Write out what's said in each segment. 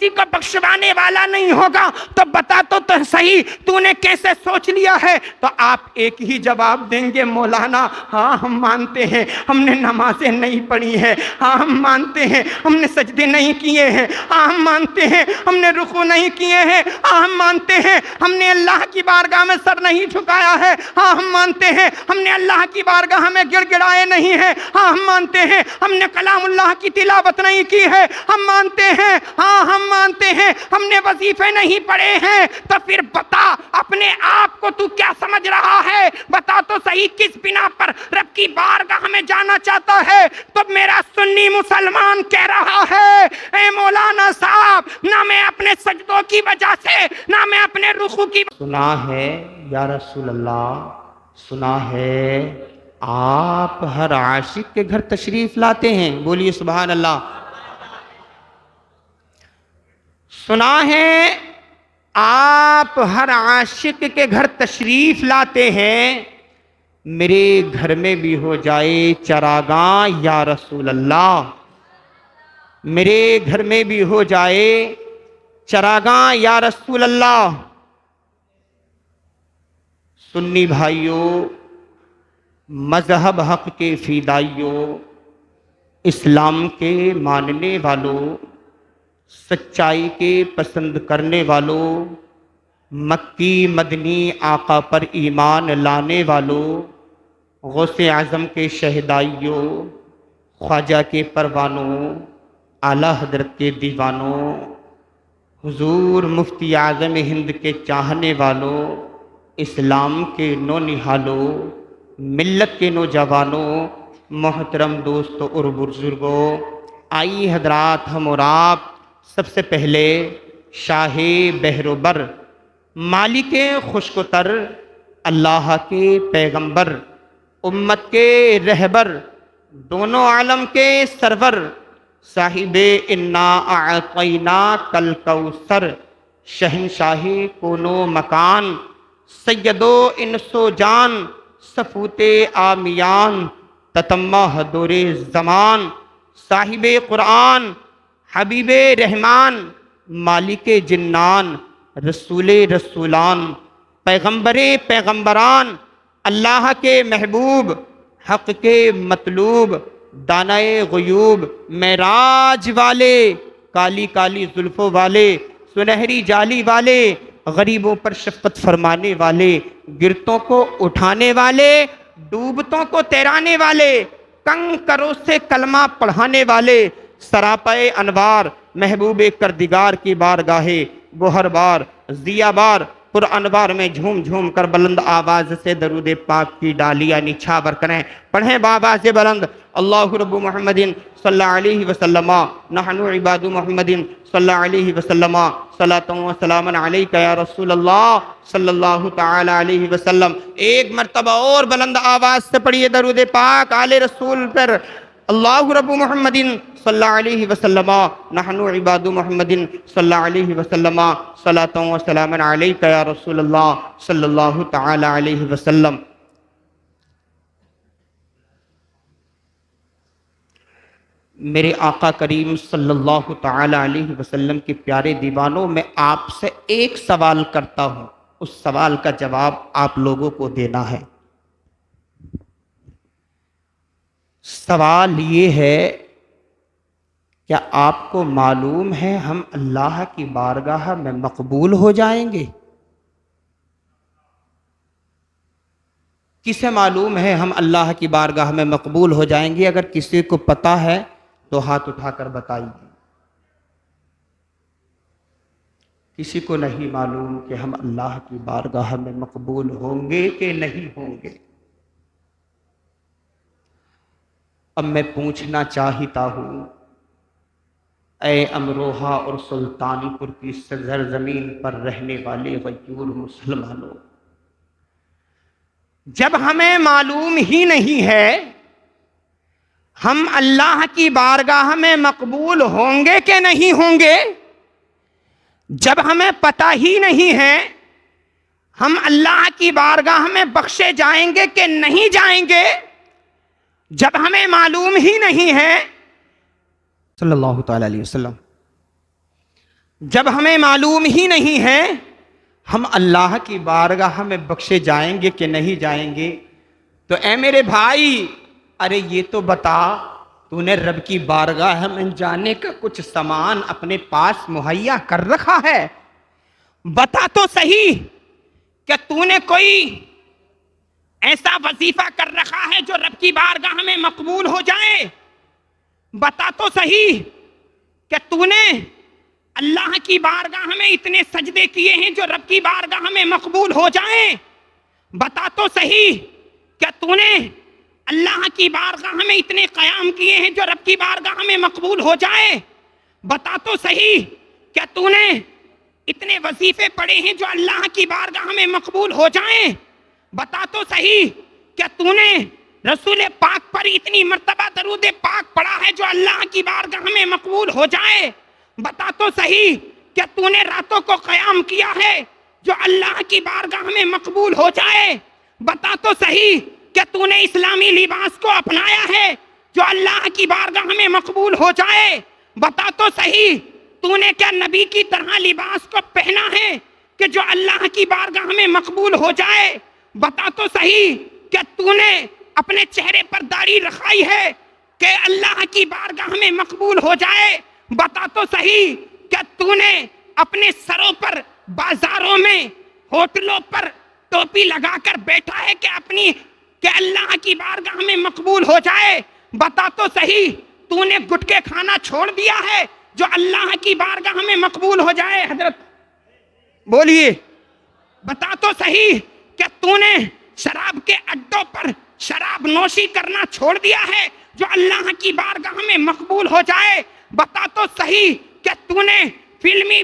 کسی کو بخشوانے والا نہیں ہوگا تو بتا تو صحیح تو نے کیسے سوچ لیا ہے؟ تو آپ ایک ہی جواب دیں گے مولانا ہاں ہم مانتے ہیں ہم نے نمازیں نہیں پڑھی ہیں، ہاں ہم مانتے ہیں ہم نے سجدے نہیں کیے ہیں، ہاں ہم مانتے ہیں ہم نے رکوع نہیں کیے ہیں، ہاں ہم مانتے ہیں ہم نے اللہ کی بارگاہ میں سر نہیں جھکایا ہے، ہاں ہم مانتے ہیں ہم نے اللہ کی بارگاہ میں گڑ گڑائے نہیں ہیں، ہاں ہم مانتے ہیں ہم نے کلام اللہ کی تلاوت نہیں کی ہے، ہم مانتے ہیں ہاں ہم مانتے ہیں ہم نے وظیفے نہیں پڑھے ہیں۔ تو پھر بتا اپنے آپ کو تو کیا سمجھ رہا ہے؟ بتا تو صحیح کس بنا پر رب کی بارگاہ میں جانا چاہتا ہے؟ تو میرا سنی مسلمان کہہ رہا ہے اے مولانا صاحب نہ میں اپنے سجدوں کی وجہ سے نہ میں اپنے رکوع کی سنا ہے یا رسول اللہ، سنا ہے آپ ہر عاشق کے گھر تشریف لاتے ہیں، بولیے سبحان اللہ۔ سنا ہے آپ ہر عاشق کے گھر تشریف لاتے ہیں، میرے گھر میں بھی ہو جائے چراغاں یا رسول اللہ، میرے گھر میں بھی ہو جائے چراغاں یا رسول اللہ۔ سنی بھائیوں، مذہب حق کے فدائیوں، اسلام کے ماننے والوں، سچائی کے پسند کرنے والوں، مکی مدنی آقا پر ایمان لانے والوں، غوث اعظم کے شہدائیوں، خواجہ کے پروانوں، اعلیٰ حضرت کے دیوانوں، حضور مفتی اعظم ہند کے چاہنے والوں، اسلام کے نونہالوں، ملت کے نوجوانوں، محترم دوستوں اور بزرگوں، آئی حضرات ہم اور آپ سب سے پہلے شاہ بحر و بر، مالک خشک و تر، اللہ کے پیغمبر، امت کے رہبر، دونوں عالم کے سرور، صاحب انا اعطینا کل کوثر، شہنشاہ کون و مکان، سید و انس و جان، سفوت آمیان، تتمہ دور زمان، صاحب قرآن، حبیب رحمان، مالک جنان، رسول رسولان، پیغمبر پیغمبران، اللہ کے محبوب، حق کے مطلوب، دانائے غیوب، معراج والے، کالی کالی زلفوں والے، سنہری جالی والے، غریبوں پر شفقت فرمانے والے، گرتوں کو اٹھانے والے، ڈوبتوں کو تیرانے والے، کنکروں سے کلمہ پڑھانے والے، سراپے انوار، محبوب کردگار کی بارگاہ گوہر بار، ضیا بار، پر انوار میں جھوم جھوم کر بلند آواز سے درود پاک کی ڈالیاں نچھاور کریں، پڑھیں بآواز بلند اللہ رب محمد صلی اللہ علیہ وسلم، نحن عباد محمد صلی اللہ علیہ وسلم، صلاۃ و سلام علیک یا رسول اللہ صلی اللہ تعالی علیہ وسلم۔ ایک مرتبہ اور بلند آواز سے پڑھیے درود پاک آل رسول پر، اللہ رب محمد صلی اللہ علیہ وسلم، نحن عباد محمد صلی اللہ علیہ وسلم، صلاۃ و سلام علیک یا رسول اللہ صلی اللہ تعالی علیہ وسلم۔ میرے آقا کریم صلی اللہ تعالی علیہ وسلم کے پیارے دیوانوں، میں آپ سے ایک سوال کرتا ہوں، اس سوال کا جواب آپ لوگوں کو دینا ہے۔ سوال یہ ہے، کیا آپ کو معلوم ہے ہم اللہ کی بارگاہ میں مقبول ہو جائیں گے؟ کسے معلوم ہے ہم اللہ کی بارگاہ میں مقبول ہو جائیں گے؟ اگر کسی کو پتہ ہے تو ہاتھ اٹھا کر بتائیے۔ کسی کو نہیں معلوم کہ ہم اللہ کی بارگاہ میں مقبول ہوں گے کہ نہیں ہوں گے؟ اب میں پوچھنا چاہتا ہوں، اے امروہہ اور سلطانی پور کی سرزمین پر رہنے والے غیور مسلمانوں، جب ہمیں معلوم ہی نہیں ہے ہم اللہ کی بارگاہ میں مقبول ہوں گے کہ نہیں ہوں گے، جب ہمیں پتہ ہی نہیں ہے ہم اللہ کی بارگاہ میں بخشے جائیں گے کہ نہیں جائیں گے، جب ہمیں معلوم ہی نہیں ہے صلی اللہ تعالی علیہ وسلم، جب ہمیں معلوم ہی نہیں ہے ہم اللہ کی بارگاہ میں بخشے جائیں گے کہ نہیں جائیں گے، تو اے میرے بھائی، ارے یہ تو بتا، تو نے رب کی بارگاہ میں جانے کا کچھ سامان اپنے پاس مہیا کر رکھا ہے؟ بتا تو صحیح کہ تو نے کوئی ایسا وظیفہ کر رکھا ہے جو رب کی بارگاہ میں مقبول ہو جائے؟ بتا تو صحیح کہ تو نے اللہ کی بارگاہ میں اتنے سجدے کیے ہیں جو رب کی بارگاہ میں مقبول ہو جائیں؟ بتا تو صحیح کہ تو نے اللہ کی بارگاہ میں اتنے قیام کیے ہیں جو رب کی بارگاہ میں مقبول ہو جائے؟ بتا تو صحیح کہ تو نے اتنے وظیفے پڑھے ہیں جو اللہ کی بارگاہ میں مقبول ہو جائیں؟ بتا تو صحیح کہ تو نے رسول پاک پر اتنی مرتبہ درود پاک پڑھا ہے جو اللہ کی بارگاہ میں مقبول ہو جائے؟ بتا تو صحیح کہ تو نے راتوں کو قیام کیا ہے جو اللہ کی بارگاہ میں مقبول ہو جائے؟ بتا تو صحیح کہ تو نے اسلامی لباس کو اپنایا ہے جو اللہ کی بارگاہ میں مقبول ہو جائے؟ بتا تو صحیح تو نے کیا نبی کی طرح لباس کو پہنا ہے کہ جو اللہ کی بارگاہ میں مقبول ہو جائے؟ بتا تو صحیح کہ تو نے اپنے چہرے پر داڑھی رکھائی ہے کہ اللہ کی بارگاہ میں مقبول ہو جائے؟ بتا تو صحیح کہ تو نے اپنے سروں پر بازاروں میں ہوٹلوں پر ٹوپی لگا کر بیٹھا ہے کہ اللہ کی بارگاہ میں مقبول ہو جائے؟ بتا تو صحیح تو نے گٹکے کھانا چھوڑ دیا ہے جو اللہ کی بارگاہ میں مقبول ہو جائے؟ حضرت بولیے، بتا تو صحیح کہ تو نے شراب کے اڈوں پر شراب نوشی کرنا چھوڑ دیا ہے جو اللہ کی بارگاہ میں مقبول ہو جائے؟ بتا تو صحیح کہ تو نے فلمی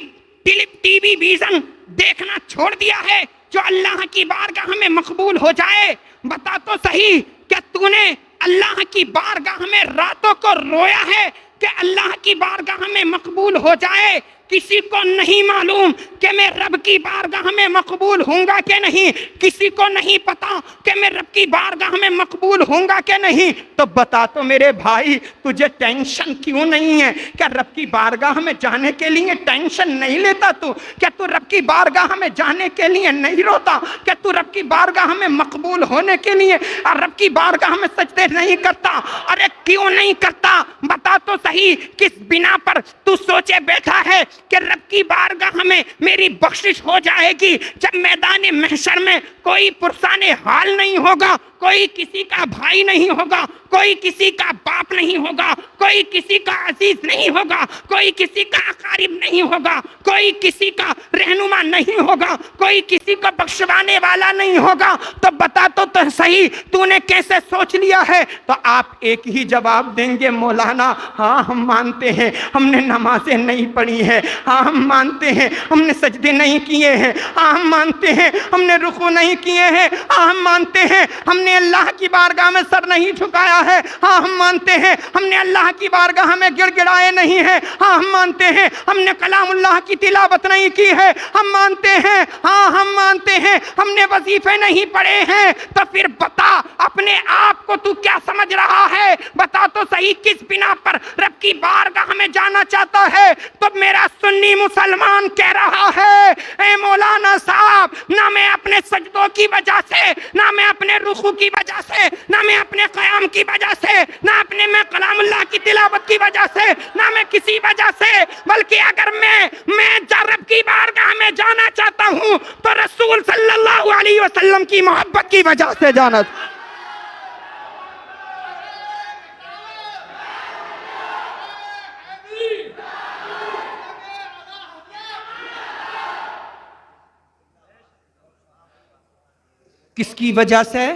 ٹی وی ویژن دیکھنا چھوڑ دیا ہے جو اللہ کی بارگاہ میں مقبول ہو جائے؟ بتا تو صحیح کہ تو نے اللہ کی بارگاہ میں راتوں کو رویا ہے کہ اللہ کی بارگاہ میں مقبول ہو جائے؟ کسی کو نہیں معلوم کہ میں رب کی بارگاہ میں مقبول ہوں گا کہ نہیں، کسی کو نہیں پتا کہ میں رب کی بارگاہ میں مقبول ہوں گا کہ نہیں۔ تو بتا تو میرے بھائی، تجھے ٹینشن کیوں نہیں ہے؟ کیا رب کی بارگاہ میں جانے کے لیے ٹینشن نہیں لیتا تو؟ کیا تو رب کی بارگاہ میں جانے کے لیے نہیں روتا؟ کیا تو رب کی بارگاہ میں مقبول ہونے کے لیے رب کی بارگاہ میں سجدے نہیں کرتا؟ ارے کیوں نہیں کرتا؟ بتا تو صحیح کس بنا پر تو سوچے بیٹھا ہے کہ رب کی بارگاہ میں میری بخشش ہو جائے گی جب میدان محشر میں کوئی پرسان حال نہیں ہوگا، کوئی کسی کا بھائی نہیں ہوگا، کوئی کسی کا باپ نہیں ہوگا، کوئی کسی کا عزیز نہیں ہوگا، کوئی کسی کا اقارب نہیں ہوگا، کوئی کسی کا رہنما نہیں ہوگا، کوئی کسی کو بخشوانے والا نہیں ہوگا؟ تو بتا تو صحیح تو نے کیسے سوچ لیا ہے؟ تو آپ ایک ہی جواب دیں گے، مولانا ہاں ہم مانتے ہیں ہم نے نمازیں نہیں پڑھی ہیں، ہاں ہم مانتے ہیں ہم نے سجدے نہیں کیے ہیں، ہاں ہم مانتے ہیں ہم نے رکوع نہیں کیے ہیں، ہاں ہم مانتے ہیں ہم نے اللہ کی بارگاہ میں سر نہیں جھکایا ہے، ہاں ہم مانتے ہیں ہم نے اللہ کی بارگاہ میں گڑ گڑائے نہیں ہیں، ہاں ہم مانتے ہیں ہم نے کلام اللہ کی تلاوت نہیں کی ہے، ہم مانتے ہیں، ہاں ہم مانتے ہیں ہم نے وظیفے نہیں پڑھے ہیں۔ تو پھر بتا اپنے آپ کو تو کیا سمجھ رہا ہے؟ بتا تو صحیح کس بنا پر رب کی بارگاہ میں جانا چاہتا ہے؟ تو میرا سنی مسلمان کہہ رہا ہے، اے مولانا صاحب، نہ میں اپنے سجدوں کی وجہ سے، نہ میں اپنے رکوع کی وجہ سے، نہ میں اپنے قیام کی وجہ سے، نہ اپنے میں کلام اللہ کی تلاوت کی وجہ سے، نہ میں کسی وجہ سے، بلکہ اگر میں رب کی بارگاہ میں جانا چاہتا ہوں تو رسول صلی اللہ علیہ وسلم کی محبت کی وجہ سے جانا۔ کس کی وجہ سے؟